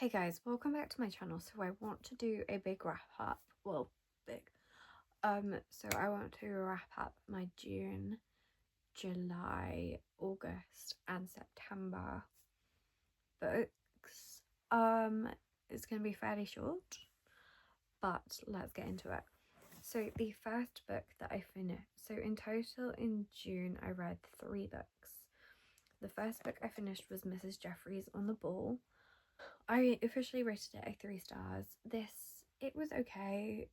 Hey guys, welcome back to my channel. So I want to do a big wrap up. Well, big. So I want to wrap up my June, July, August and September books. It's gonna be fairly short, but let's get into it. So the first book that I finished, so in total in June I read 3 books. The first book I finished was Mrs. Jeffries on the Ball. I officially rated it a 3 stars. It was okay.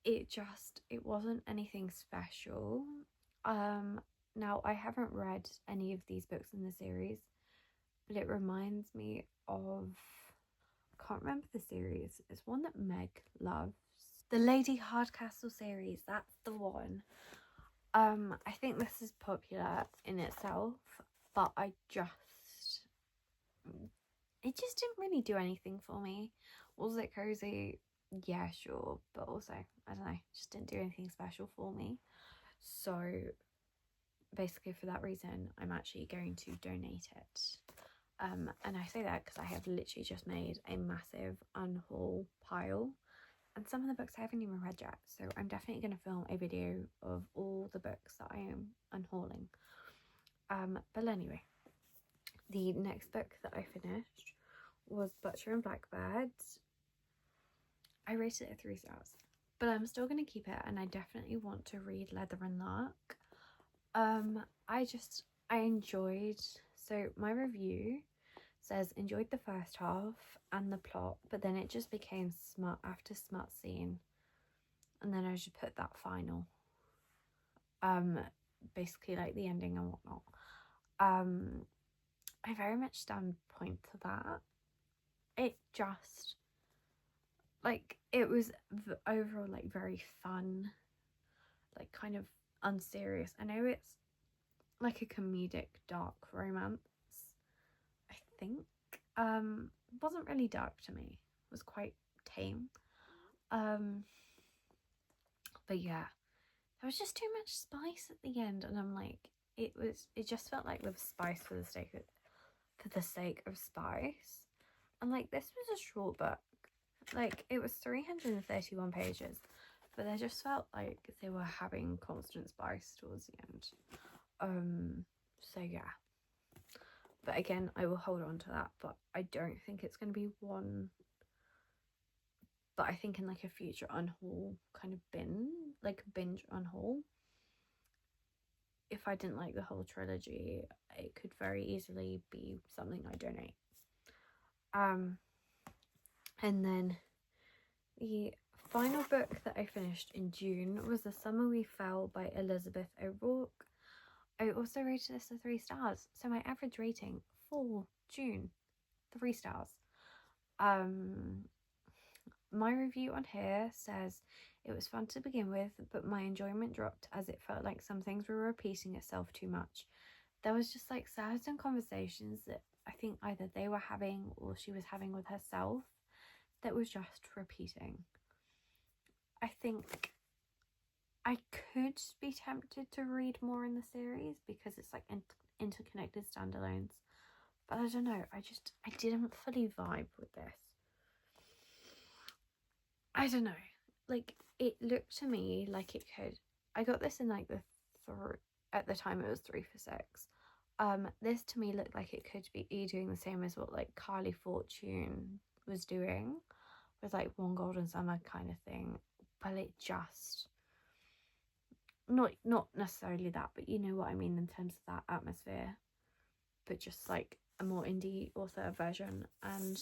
It wasn't anything special. Now I haven't read any of these books in the series, but it reminds me of, I can't remember the series. It's one that Meg loves. The Lady Hardcastle series, that's the one. I think this is popular in itself, but it just didn't really do anything for me. Was it cozy? Yeah, sure, but also, I don't know, just didn't do anything special for me. So basically for that reason, I'm actually going to donate it. And I say that because I have literally just made a massive unhaul pile, and some of the books I haven't even read yet, so I'm definitely going to film a video of all the books that I am unhauling. But anyway, the next book that I finished was Butcher and Blackbird. I rated it 3 stars, but I'm still going to keep it, and I definitely want to read Leather and Luck. I enjoyed, so my review says enjoyed the first half and the plot, but then it just became smut after smut scene, and then I just put that final, basically like the ending and whatnot. I very much stand point to that. It just, like, it was overall like very fun, like kind of unserious. I know it's like a comedic dark romance, I think. Wasn't really dark to me. It was quite tame. But yeah, there was just too much spice at the end, and I'm like, it just felt like there was spice for the sake of spice. And like, this was a short book. Like, it was 331 pages, but they just felt like they were having constant spice towards the end. So yeah, but again, I will hold on to that, but I don't think it's going to be one, but I think in like a future unhaul kind of binge unhaul, if I didn't like the whole trilogy, it could very easily be something I donate. And then the final book that I finished in June was The Summer We Fell by Elizabeth O'Rourke. I also rated this a 3 stars, so my average rating for June, 3 stars. My review on here says it was fun to begin with, but my enjoyment dropped as it felt like some things were repeating itself too much. There was just like certain conversations that I think either they were having or she was having with herself that was just repeating. I think I could be tempted to read more in the series because it's like interconnected standalones, but I don't know, I didn't fully vibe with this. I don't know, like, it looked to me like it could, I got this in like at the time it was 3 for 6. This to me looked like it could be doing the same as what like Carly Fortune was doing with like One Golden Summer kind of thing, but it just not necessarily that, but you know what I mean in terms of that atmosphere, but just like a more indie author version. And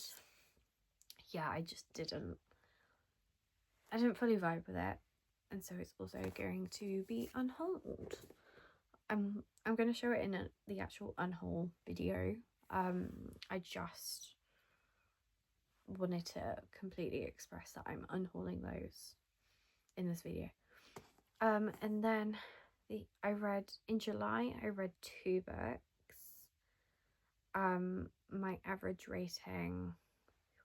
yeah, I didn't fully vibe with it, and so it's also going to be unhauled. I'm going to show it in the actual unhaul video. I just wanted to completely express that I'm unhauling those in this video. And then in July I read 2 books. My average rating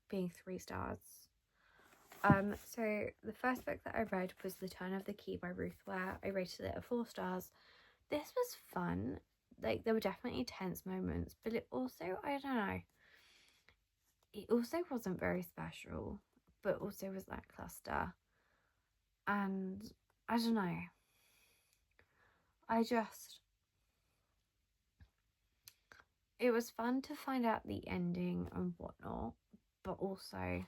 being 3 stars. So the first book that I read was The Turn of the Key by Ruth Ware. I rated it a 4 stars. This was fun. Like, there were definitely tense moments, but it also, I don't know, it also wasn't very special, but also was lackluster. And I don't know. It was fun to find out the ending and whatnot, but also,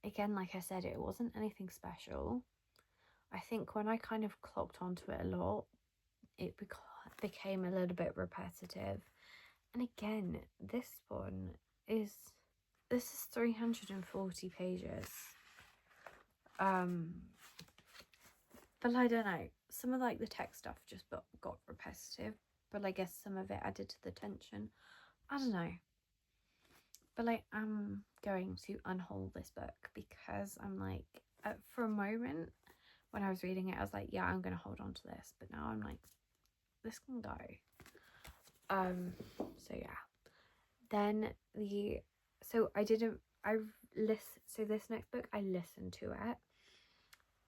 again, like I said, it wasn't anything special. I think when I kind of clocked onto it a lot, it became a little bit repetitive. And again, this is 340 pages. But I don't know, some of like the text stuff just got repetitive, but I guess some of it added to the tension. I don't know. But I am going to unhaul this book because I'm like, for a moment when I was reading it, I was like, yeah, I'm going to hold on to this. But now I'm like, this can go. So yeah. Then so this next book, I listened to it.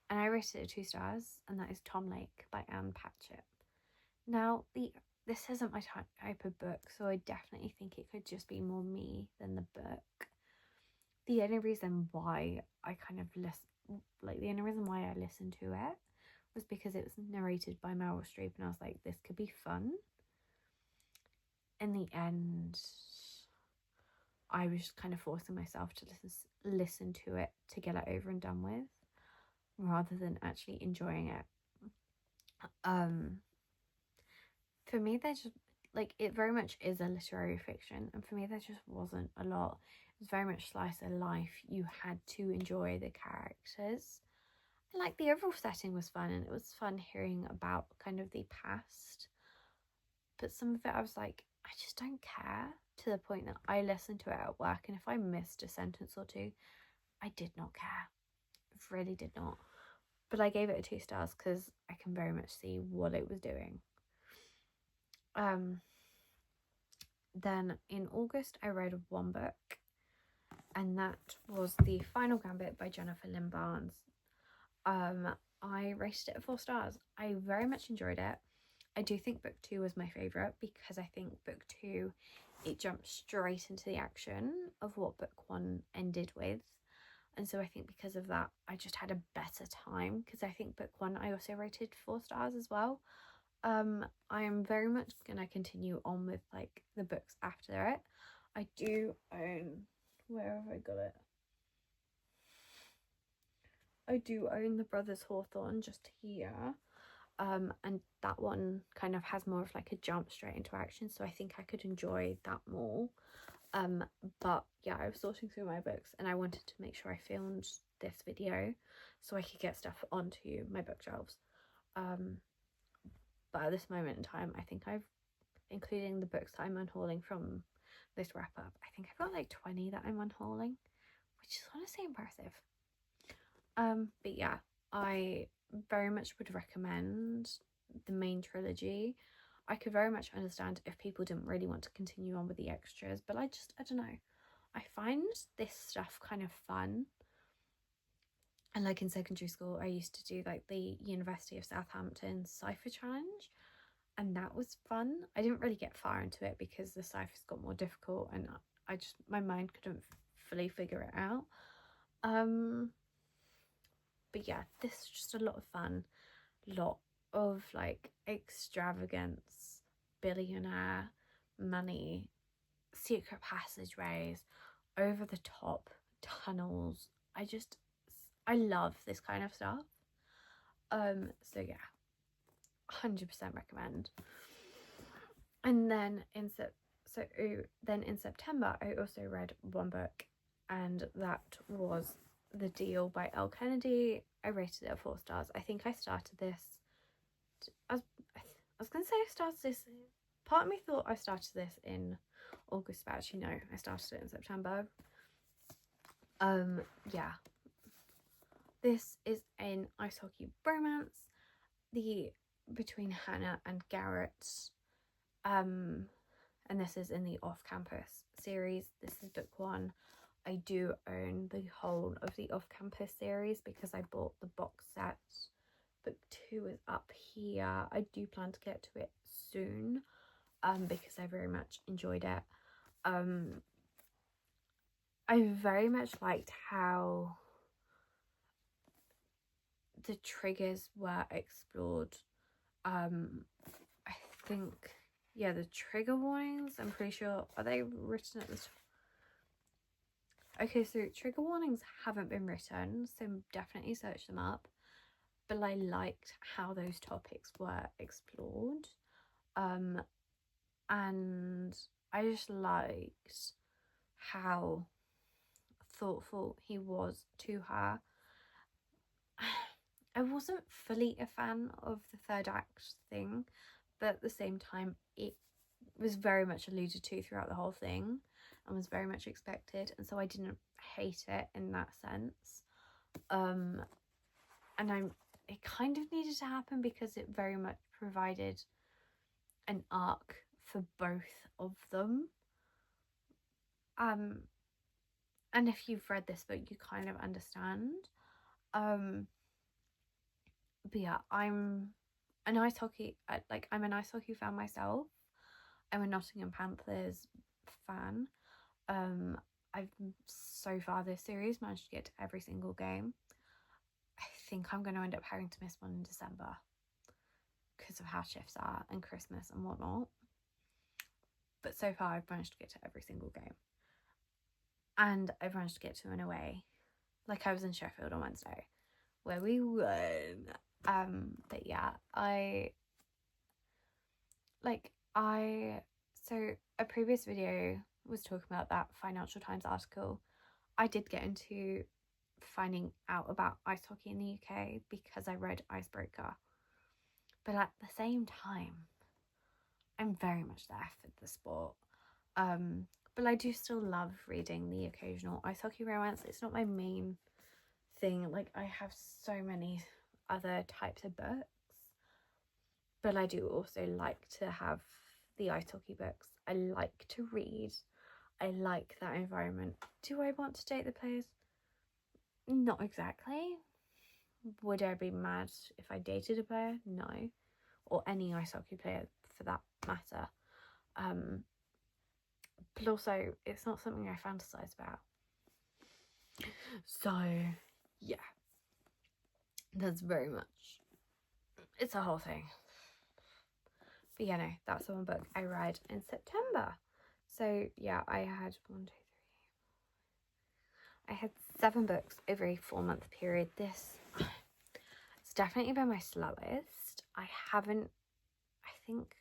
And I rated it 2 stars, and that is Tom Lake by Anne Patchett. Now, this isn't my type of book, so I definitely think it could just be more me than the book. The only reason why I listened to it was because it was narrated by Meryl Streep, and I was like, this could be fun. In the end, I was just kind of forcing myself to listen to it to get it over and done with, rather than actually enjoying it. For me, there's just it very much is a literary fiction, and for me there just wasn't a lot. It was very much slice of life. You had to enjoy the characters, and the overall setting was fun, and it was fun hearing about kind of the past, but some of it I was like, I just don't care, to the point that I listened to it at work, and if I missed a sentence or two, I did not care. I really did not. But I gave it a 2 stars because I can very much see what it was doing. Then in August I read one book, and that was The Final Gambit by Jennifer Lynn Barnes. I rated it 4 stars. I very much enjoyed it. I do think book 2 was my favourite because I think book 2, it jumped straight into the action of what book 1 ended with. And so I think because of that, I just had a better time, because I think book 1 I also rated 4 stars as well. I am very much going to continue on with the books after it. I do own, where have I got it? I do own The Brothers Hawthorne just here. And that one kind of has more of a jump straight into action, so I think I could enjoy that more. But yeah, I was sorting through my books, and I wanted to make sure I filmed this video so I could get stuff onto my bookshelves. But at this moment in time, I think including the books that I'm unhauling from this wrap up, I think I've got 20 that I'm unhauling, which is honestly impressive. But yeah, I very much would recommend the main trilogy. I could very much understand if people didn't really want to continue on with the extras, but I don't know. I find this stuff kind of fun. And in secondary school, I used to do the University of Southampton Cipher Challenge, and that was fun. I didn't really get far into it because the ciphers got more difficult, and my mind couldn't fully figure it out. But yeah, this is just a lot of fun, lot of extravagance, billionaire money, secret passageways, over the top tunnels. I love this kind of stuff. So yeah, 100% recommend. And then in September I also read one book, and that was The Deal by Elle Kennedy. I rated it 4 stars. I think I started this, I was gonna say I started this, part of me thought I started this in August, but actually no, I started it in September. Yeah, this is an ice hockey romance between Hannah and Garrett, and this is in the off-campus series. This is book 1. I do own the whole of the off-campus series because I bought the box set. Book 2 is up here. I do plan to get to it soon, because I very much enjoyed it. I very much liked how the triggers were explored. I think, yeah, the trigger warnings, I'm pretty sure, are they written at the okay, so trigger warnings haven't been written, so definitely search them up. But I liked how those topics were explored. And I just liked how thoughtful he was to her. I wasn't fully a fan of the third act thing, but at the same time, it was very much alluded to throughout the whole thing and was very much expected, and so I didn't hate it in that sense. And it kind of needed to happen because it very much provided an arc for both of them. And if you've read this book, you kind of understand. But yeah, I'm an ice hockey fan myself. I'm a Nottingham Panthers fan. I've so far this series managed to get to every single game. I think I'm going to end up having to miss one in December because of how shifts are and Christmas and whatnot. But so far I've managed to get to every single game. And I've managed to get to an away. Like I was in Sheffield on Wednesday where we won. But yeah, so a previous video was talking about that Financial Times article. I did get into finding out about ice hockey in the UK because I read Icebreaker. But at the same time, I'm very much there for the sport. But I do still love reading the occasional ice hockey romance. It's not my main thing. Like, I have so many other types of books. But I do also like to have the ice hockey books. I like to read. I like that environment. Do I want to date the players? Not exactly. Would I be mad if I dated a player? No. Or any ice hockey player for that matter. But also, it's not something I fantasize about. So, yeah. That's very much... It's a whole thing. But yeah, no, that's the one book I read in September. So, yeah, I had 7 books over a 4-month period. It's definitely been my slowest. I think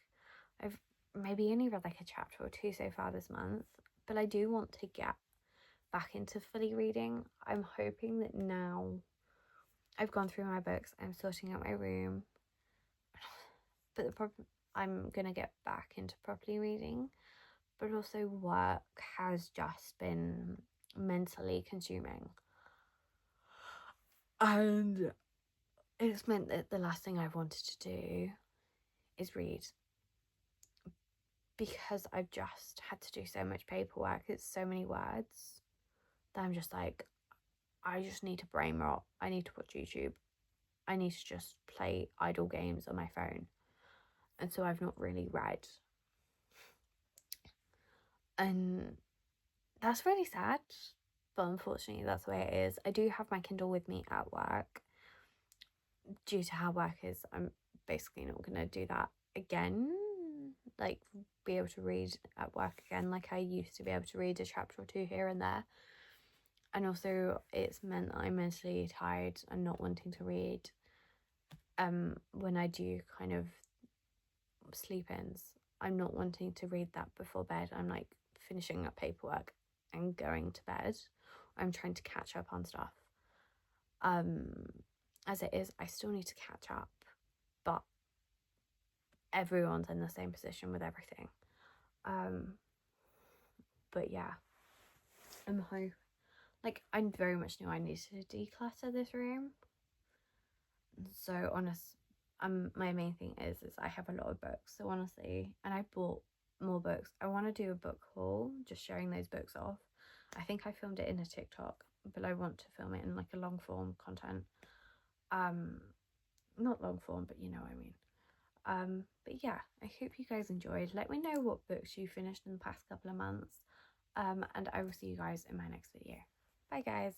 I've maybe only read like a chapter or 2 so far this month, but I do want to get back into fully reading. I'm hoping that now I've gone through my books, I'm sorting out my room, but the problem, I'm gonna get back into properly reading, but also work has just been mentally consuming, and it's meant that the last thing I've wanted to do is read, because I've just had to do so much paperwork. It's so many words that I'm just like, I just need to brain rot. I need to watch YouTube. I need to just play idle games on my phone. And so I've not really read. And that's really sad, but unfortunately that's the way it is. I do have my Kindle with me at work. Due to how work is, I'm basically not going to do that again. Like, be able to read at work again like I used to be able to read a chapter or 2 here and there. And also it's meant I'm mentally tired and not wanting to read when I do kind of sleep-ins. I'm not wanting to read that before bed. I'm like finishing up paperwork and going to bed. I'm trying to catch up on stuff. As it is, I still need to catch up, but everyone's in the same position with everything. But yeah, I very much knew I needed to declutter this room. So my main thing is I have a lot of books. So honestly, and I bought more books. I want to do a book haul, just showing those books off. I think I filmed it in a TikTok, but I want to film it in like a long form content. Not long form, but you know what I mean. But yeah, I hope you guys enjoyed. Let me know what books you finished in the past couple of months. and I will see you guys in my next video. Bye guys.